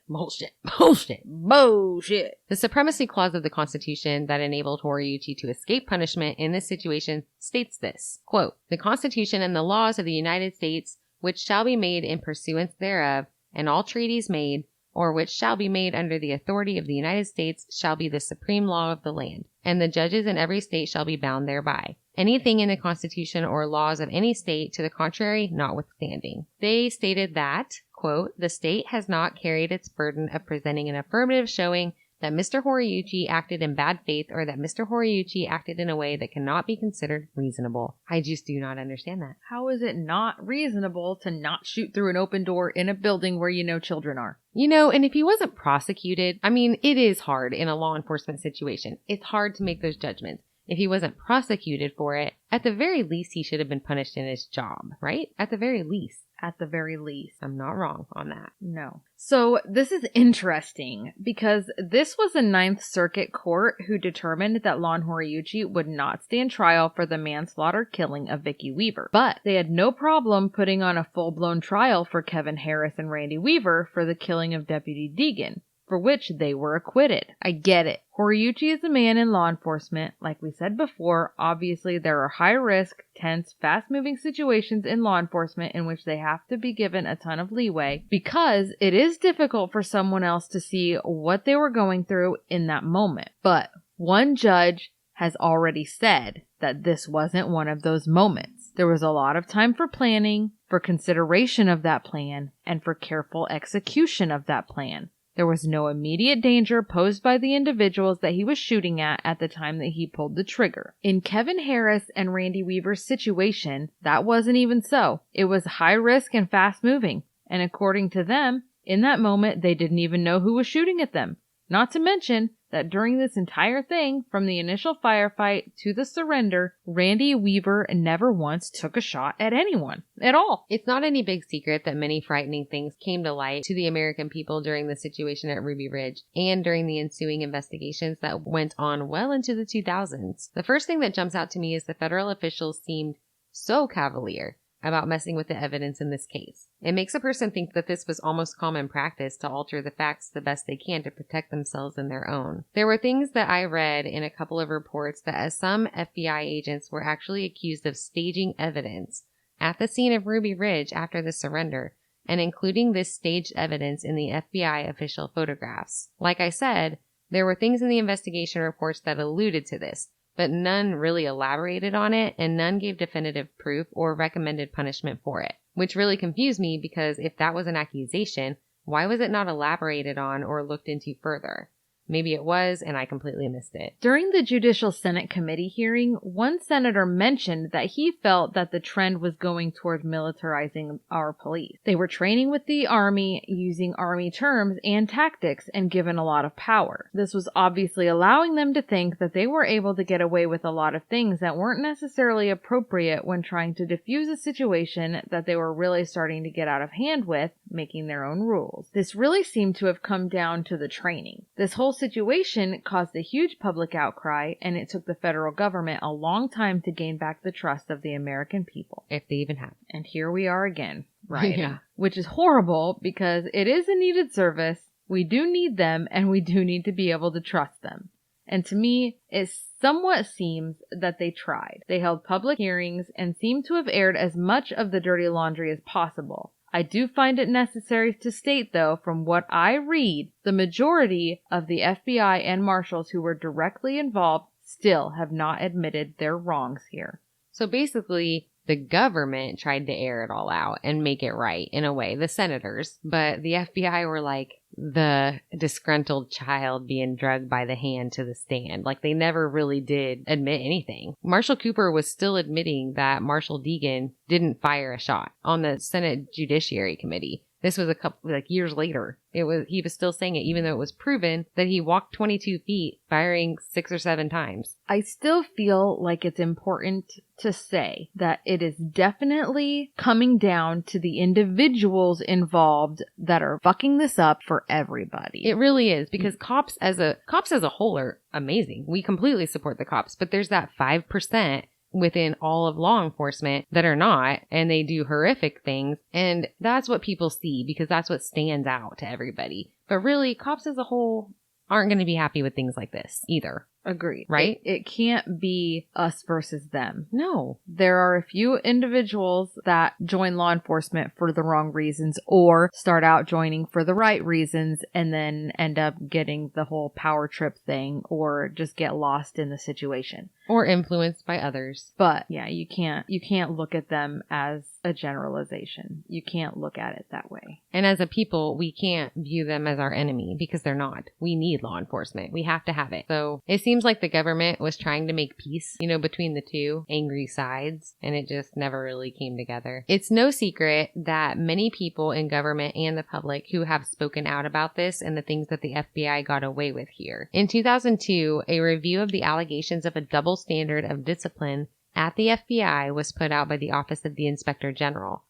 The Supremacy Clause of the Constitution that enabled Horiuchi to escape punishment in this situation states this, quote, "The Constitution and the laws of the United States which shall be made in pursuance thereof, and all treaties made, or which shall be made under the authority of the United States, shall be the supreme law of the land, and the judges in every state shall be bound thereby. Anything in the Constitution or laws of any state to the contrary notwithstanding. They stated that, quote, the state has not carried its burden of presenting an affirmative showing that Mr. Horiuchi acted in bad faith or that Mr. Horiuchi acted in a way that cannot be considered reasonable. I just do not understand that. How is it not reasonable to not shoot through an open door in a building where you know children are? And if he wasn't prosecuted, it is hard in a law enforcement situation. It's hard to make those judgments. If he wasn't prosecuted for it, at the very least, he should have been punished in his job, right? At the very least. At the very least. I'm not wrong on that. No. So this is interesting because this was a Ninth Circuit court who determined that Lon Horiuchi would not stand trial for the manslaughter killing of Vicki Weaver. But they had no problem putting on a full-blown trial for Kevin Harris and Randy Weaver for the killing of Deputy Deegan, for which they were acquitted. I get it. Horiuchi is a man in law enforcement. Like we said before, obviously there are high-risk, tense, fast-moving situations in law enforcement in which they have to be given a ton of leeway because it is difficult for someone else to see what they were going through in that moment. But one judge has already said that this wasn't one of those moments. There was a lot of time for planning, for consideration of that plan, and for careful execution of that plan. There was no immediate danger posed by the individuals that he was shooting at the time that he pulled the trigger. In Kevin Harris and Randy Weaver's situation, that wasn't even so. It was high risk and fast moving. And according to them, in that moment, they didn't even know who was shooting at them. Not to mention that during this entire thing, from the initial firefight to the surrender, Randy Weaver never once took a shot at anyone at all. It's not any big secret that many frightening things came to light to the American people during the situation at Ruby Ridge and during the ensuing investigations that went on well into the 2000s. The first thing that jumps out to me is the federal officials seemed so cavalier about messing with the evidence in this case. It makes a person think that this was almost common practice to alter the facts the best they can to protect themselves and their own. There were things that I read in a couple of reports that as some FBI agents were actually accused of staging evidence at the scene of Ruby Ridge after the surrender, and including this staged evidence in the FBI official photographs. Like I said, there were things in the investigation reports that alluded to this, but none really elaborated on it, and none gave definitive proof or recommended punishment for it. Which really confused me because if that was an accusation, why was it not elaborated on or looked into further? Maybe it was, and I completely missed it. During the Judicial Senate Committee hearing, one senator mentioned that he felt that the trend was going toward militarizing our police. They were training with the Army, using Army terms and tactics, and given a lot of power. This was obviously allowing them to think that they were able to get away with a lot of things that weren't necessarily appropriate when trying to diffuse a situation that they were really starting to get out of hand with, making their own rules. This really seemed to have come down to the training. This whole situation caused a huge public outcry, and it took the federal government a long time to gain back the trust of the American people. If they even have. And here we are again, right? Yeah. Which is horrible because it is a needed service. We do need them, and we do need to be able to trust them. And to me, it somewhat seems that they tried. They held public hearings and seemed to have aired as much of the dirty laundry as possible. I do find it necessary to state, though, from what I read, the majority of the FBI and marshals who were directly involved still have not admitted their wrongs here. So basically, the government tried to air it all out and make it right in a way, the senators, but the FBI were like the disgruntled child being dragged by the hand to the stand. Like they never really did admit anything. Marshall Cooper was still admitting that Marshal Deegan didn't fire a shot on the Senate Judiciary Committee. This was a couple, years later. He was still saying it, even though it was proven that he walked 22 feet, firing 6 or 7 times. I still feel like it's important to say that it is definitely coming down to the individuals involved that are fucking this up for everybody. It really is, because cops as a whole are amazing. We completely support the cops, but there's that 5% within all of law enforcement that are not, and they do horrific things, and that's what people see because that's what stands out to everybody. But really, cops as a whole aren't going to be happy with things like this either. Agreed. Right? It can't be us versus them. No. There are a few individuals that join law enforcement for the wrong reasons or start out joining for the right reasons and then end up getting the whole power trip thing or just get lost in the situation. Or influenced by others. But yeah, you can't look at them as a generalization. You can't look at it that way. And as a people, we can't view them as our enemy because they're not. We need law enforcement. We have to have it. So it seems like the government was trying to make peace, between the two angry sides, and it just never really came together. It's no secret that many people in government and the public who have spoken out about this and the things that the FBI got away with here. In 2002, a review of the allegations of a double standard of discipline at the FBI was put out by the Office of the Inspector General.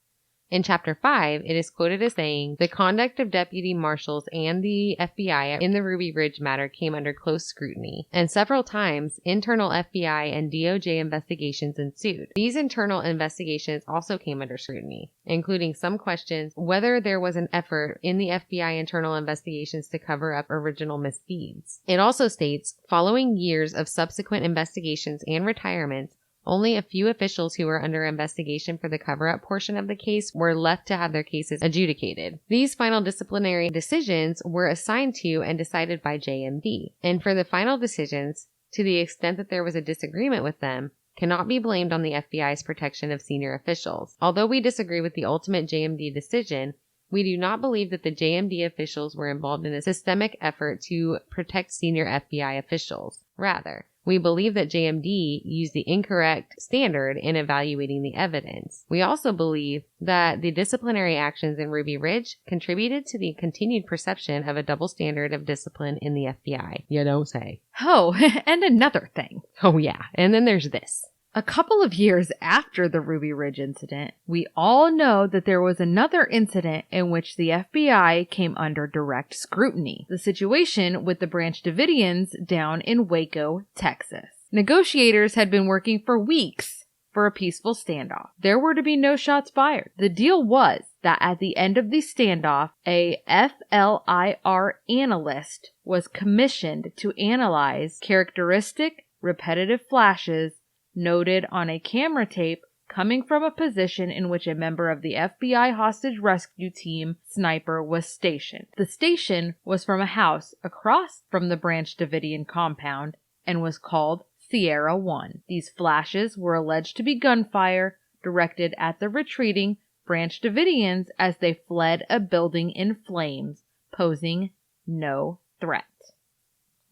In Chapter 5, it is quoted as saying, "The conduct of deputy marshals and the FBI in the Ruby Ridge matter came under close scrutiny, and several times internal FBI and DOJ investigations ensued. These internal investigations also came under scrutiny, including some questions whether there was an effort in the FBI internal investigations to cover up original misdeeds." It also states, following years of subsequent investigations and retirements, only a few officials who were under investigation for the cover-up portion of the case were left to have their cases adjudicated. These final disciplinary decisions were assigned to and decided by JMD. And for the final decisions, to the extent that there was a disagreement with them, cannot be blamed on the FBI's protection of senior officials. Although we disagree with the ultimate JMD decision, we do not believe that the JMD officials were involved in a systemic effort to protect senior FBI officials. Rather, we believe that JMD used the incorrect standard in evaluating the evidence. We also believe that the disciplinary actions in Ruby Ridge contributed to the continued perception of a double standard of discipline in the FBI. You don't say. Oh, and another thing. Oh yeah, and then there's this. A couple of years after the Ruby Ridge incident, we all know that there was another incident in which the FBI came under direct scrutiny. The situation with the Branch Davidians down in Waco, Texas. Negotiators had been working for weeks for a peaceful standoff. There were to be no shots fired. The deal was that at the end of the standoff, a FLIR analyst was commissioned to analyze characteristic, repetitive flashes noted on a camera tape coming from a position in which a member of the FBI hostage rescue team sniper was stationed. The station was from a house across from the Branch Davidian compound and was called Sierra 1. These flashes were alleged to be gunfire directed at the retreating Branch Davidians as they fled a building in flames, posing no threat.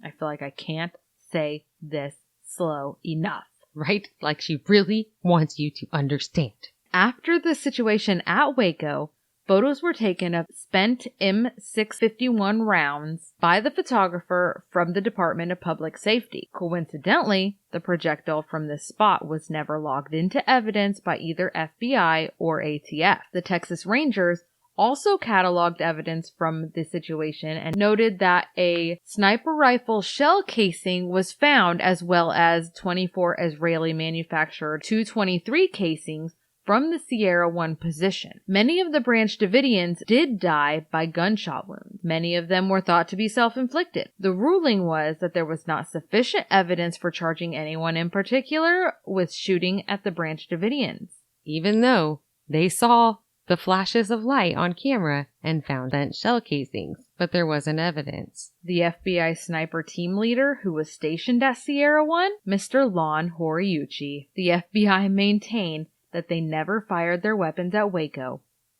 I feel like I can't say this slow enough. Right? Like she really wants you to understand. After the situation at Waco, photos were taken of spent M651 rounds by the photographer from the Department of Public Safety. Coincidentally, the projectile from this spot was never logged into evidence by either FBI or ATF. The Texas Rangers also cataloged evidence from the situation and noted that a sniper rifle shell casing was found, as well as 24 Israeli manufactured 223 casings from the Sierra 1 position. Many of the Branch Davidians did die by gunshot wounds. Many of them were thought to be self-inflicted. The ruling was that there was not sufficient evidence for charging anyone in particular with shooting at the Branch Davidians. Even though they saw the flashes of light on camera and found bent shell casings, but there wasn't evidence. The FBI sniper team leader who was stationed at Sierra 1, Mr. Lon Horiuchi. The FBI maintained that they never fired their weapons at Waco,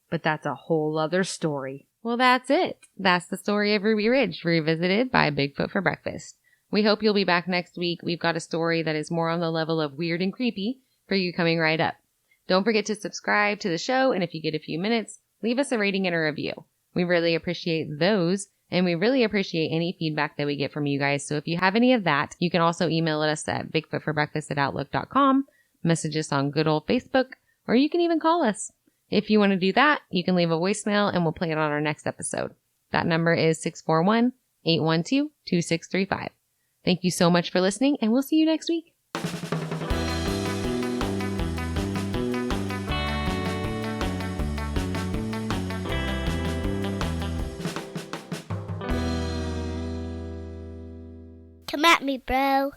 but that's a whole other story. Well, that's it. That's the story of Ruby Ridge, revisited by Bigfoot for Breakfast. We hope you'll be back next week. We've got a story that is more on the level of weird and creepy for you coming right up. Don't forget to subscribe to the show, and if you get a few minutes, leave us a rating and a review. We really appreciate those, and we really appreciate any feedback that we get from you guys. So if you have any of that, you can also email us at bigfootforbreakfast@outlook.com, message us on good old Facebook, or you can even call us. If you want to do that, you can leave a voicemail, and we'll play it on our next episode. That number is 641-812-2635. Thank you so much for listening, and we'll see you next week. Come at me, bro.